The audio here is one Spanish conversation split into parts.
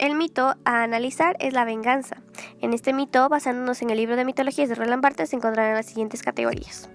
El mito a analizar es la venganza. En este mito, basándonos en el libro de mitologías de Roland Barthes, se encontrarán las siguientes categorías.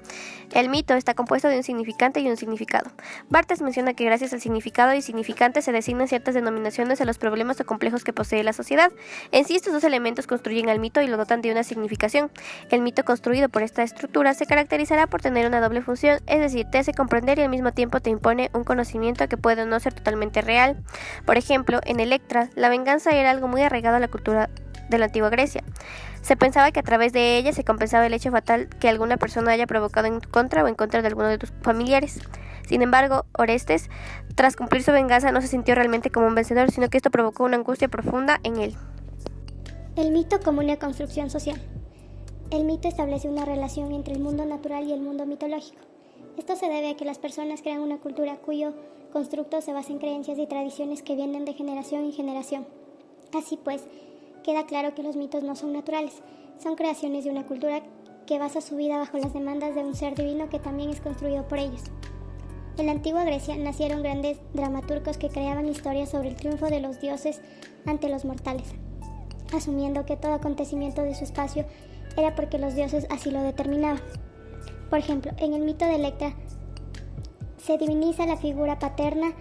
El mito está compuesto de un significante y un significado. Barthes menciona que gracias al significado y significante se designan ciertas denominaciones a los problemas o complejos que posee la sociedad. En sí, estos dos elementos construyen al mito y lo dotan de una significación. El mito construido por esta estructura se caracterizará por tener una doble función, es decir, te hace comprender y al mismo tiempo te impone un conocimiento que puede no ser totalmente real. Por ejemplo, en Electra, la venganza era algo muy arraigado a la cultura de la antigua Grecia. Se pensaba que a través de ella se compensaba el hecho fatal que alguna persona haya provocado en contra o en contra de alguno de tus familiares. Sin embargo, Orestes, tras cumplir su venganza, no se sintió realmente como un vencedor, sino que esto provocó una angustia profunda en él. El mito como una construcción social. El mito establece una relación entre el mundo natural y el mundo mitológico. Esto se debe a que las personas crean una cultura cuyo constructo se basa en creencias y tradiciones que vienen de generación en generación. Así pues, queda claro que los mitos no son naturales, son creaciones de una cultura que basa su vida bajo las demandas de un ser divino que también es construido por ellos. En la antigua Grecia nacieron grandes dramaturgos que creaban historias sobre el triunfo de los dioses ante los mortales, asumiendo que todo acontecimiento de su espacio era porque los dioses así lo determinaban. Por ejemplo, en el mito de Electra se diviniza la figura paterna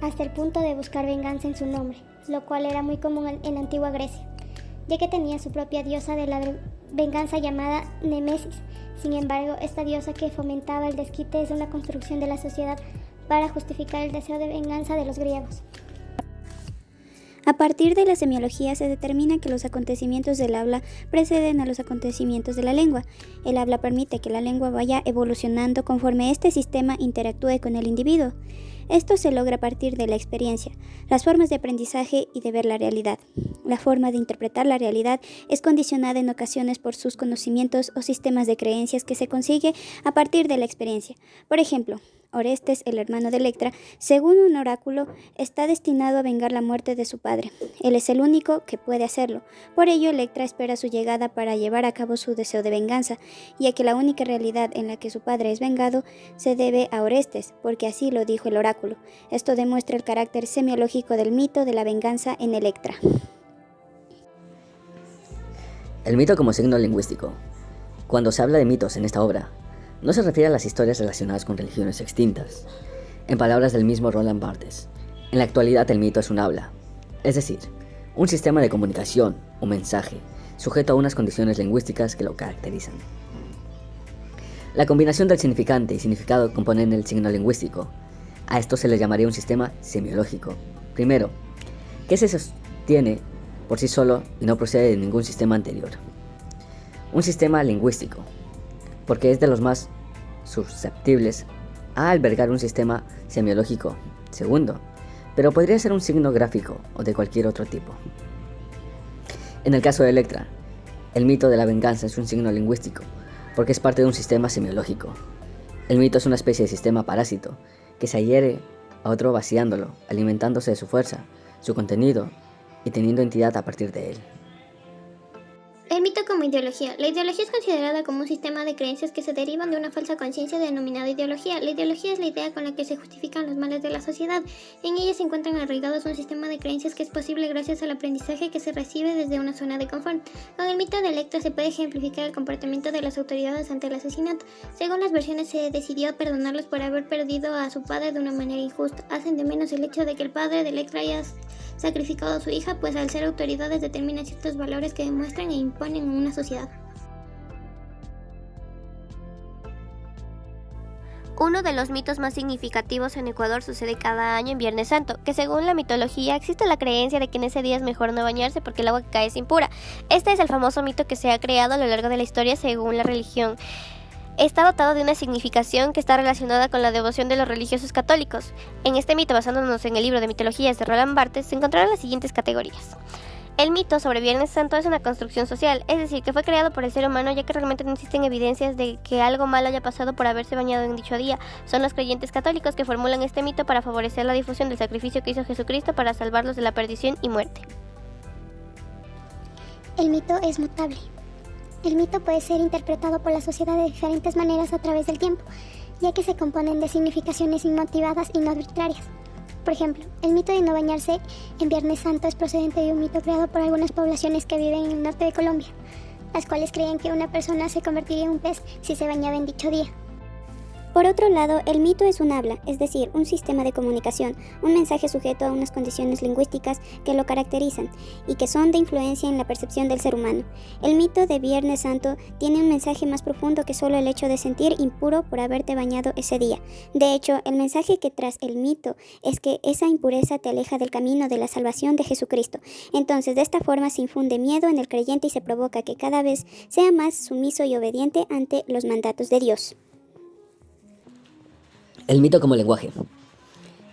hasta el punto de buscar venganza en su nombre, lo cual era muy común en la antigua Grecia, ya que tenía su propia diosa de la venganza llamada Némesis. Sin embargo, esta diosa que fomentaba el desquite es una construcción de la sociedad para justificar el deseo de venganza de los griegos. A partir de la semiología se determina que los acontecimientos del habla preceden a los acontecimientos de la lengua. El habla permite que la lengua vaya evolucionando conforme este sistema interactúe con el individuo. Esto se logra a partir de la experiencia, las formas de aprendizaje y de ver la realidad. La forma de interpretar la realidad es condicionada en ocasiones por sus conocimientos o sistemas de creencias que se consigue a partir de la experiencia. Por ejemplo, Orestes, el hermano de Electra, según un oráculo, está destinado a vengar la muerte de su padre. Él es el único que puede hacerlo. Por ello, Electra espera su llegada para llevar a cabo su deseo de venganza, ya que la única realidad en la que su padre es vengado se debe a Orestes, porque así lo dijo el oráculo. Esto demuestra el carácter semiológico del mito de la venganza en Electra. El mito como signo lingüístico. Cuando se habla de mitos en esta obra, no se refiere a las historias relacionadas con religiones extintas. En palabras del mismo Roland Barthes, en la actualidad el mito es un habla, es decir, un sistema de comunicación, un mensaje, sujeto a unas condiciones lingüísticas que lo caracterizan. La combinación del significante y significado componen el signo lingüístico. A esto se le llamaría un sistema semiológico. Primero, que se sostiene por sí solo y no procede de ningún sistema anterior. Un sistema lingüístico, porque es de los más susceptibles a albergar un sistema semiológico. Segundo, pero podría ser un signo gráfico o de cualquier otro tipo. En el caso de Electra, el mito de la venganza es un signo lingüístico, porque es parte de un sistema semiológico. El mito es una especie de sistema parásito que se adhiere a otro vaciándolo, alimentándose de su fuerza, su contenido y teniendo entidad a partir de él. El mito como ideología. La ideología es considerada como un sistema de creencias que se derivan de una falsa conciencia denominada ideología. La ideología es la idea con la que se justifican los males de la sociedad. En ella se encuentran arraigados un sistema de creencias que es posible gracias al aprendizaje que se recibe desde una zona de confort. Con el mito de Electra se puede ejemplificar el comportamiento de las autoridades ante el asesinato. Según las versiones, se decidió perdonarlos por haber perdido a su padre de una manera injusta. Hacen de menos el hecho de que el padre de Electra haya sacrificado a su hija, pues al ser autoridades determinan ciertos valores que demuestran e imponen en una sociedad. Uno de los mitos más significativos en Ecuador sucede cada año en Viernes Santo, que según la mitología existe la creencia de que en ese día es mejor no bañarse porque el agua que cae es impura. Este es el famoso mito que se ha creado a lo largo de la historia según la religión. Está dotado de una significación que está relacionada con la devoción de los religiosos católicos. En este mito, basándonos en el libro de mitologías de Roland Barthes, se encontrarán las siguientes categorías. El mito sobre Viernes Santo es una construcción social, es decir, que fue creado por el ser humano ya que realmente no existen evidencias de que algo malo haya pasado por haberse bañado en dicho día. Son los creyentes católicos que formulan este mito para favorecer la difusión del sacrificio que hizo Jesucristo para salvarlos de la perdición y muerte. El mito es mutable. El mito puede ser interpretado por la sociedad de diferentes maneras a través del tiempo, ya que se componen de significaciones inmotivadas y no arbitrarias. Por ejemplo, el mito de no bañarse en Viernes Santo es procedente de un mito creado por algunas poblaciones que viven en el norte de Colombia, las cuales creían que una persona se convertiría en un pez si se bañaba en dicho día. Por otro lado, el mito es un habla, es decir, un sistema de comunicación, un mensaje sujeto a unas condiciones lingüísticas que lo caracterizan y que son de influencia en la percepción del ser humano. El mito de Viernes Santo tiene un mensaje más profundo que solo el hecho de sentir impuro por haberte bañado ese día. De hecho, el mensaje que tras el mito es que esa impureza te aleja del camino de la salvación de Jesucristo. Entonces, de esta forma se infunde miedo en el creyente y se provoca que cada vez sea más sumiso y obediente ante los mandatos de Dios. El mito como lenguaje.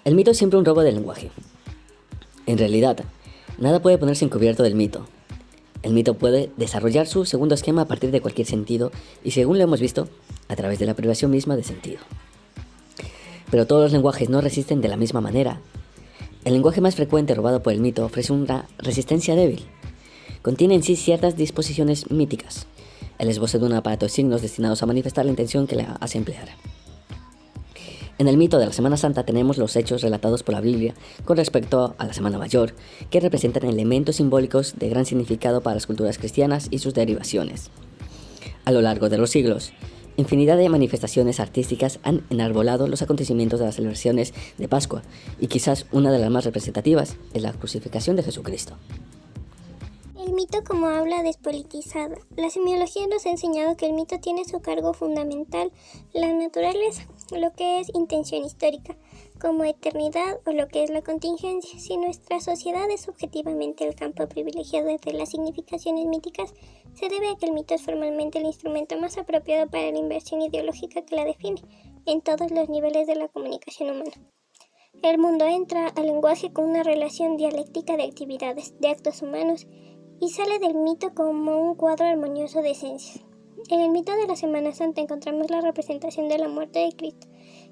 El mito es siempre un robo del lenguaje. En realidad, nada puede ponerse encubierto del mito. El mito puede desarrollar su segundo esquema a partir de cualquier sentido y, según lo hemos visto, a través de la privación misma de sentido. Pero todos los lenguajes no resisten de la misma manera. El lenguaje más frecuente robado por el mito ofrece una resistencia débil. Contiene en sí ciertas disposiciones míticas, el esbozo de un aparato de signos destinados a manifestar la intención que la hace emplear. En el mito de la Semana Santa tenemos los hechos relatados por la Biblia con respecto a la Semana Mayor, que representan elementos simbólicos de gran significado para las culturas cristianas y sus derivaciones. A lo largo de los siglos, infinidad de manifestaciones artísticas han enarbolado los acontecimientos de las celebraciones de Pascua, y quizás una de las más representativas es la crucificación de Jesucristo. El mito como habla despolitizada. La semiología nos ha enseñado que el mito tiene su cargo fundamental la naturaleza, lo que es intención histórica, como eternidad o lo que es la contingencia. Si nuestra sociedad es objetivamente el campo privilegiado de las significaciones míticas, se debe a que el mito es formalmente el instrumento más apropiado para la inversión ideológica que la define en todos los niveles de la comunicación humana. El mundo entra al lenguaje con una relación dialéctica de actividades, de actos humanos, y sale del mito como un cuadro armonioso de esencias. En el mito de la Semana Santa encontramos la representación de la muerte de Cristo.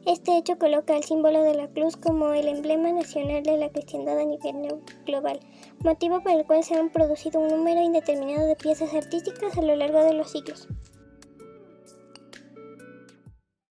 Este hecho coloca el símbolo de la cruz como el emblema nacional de la cristiandad a nivel global, motivo por el cual se han producido un número indeterminado de piezas artísticas a lo largo de los siglos.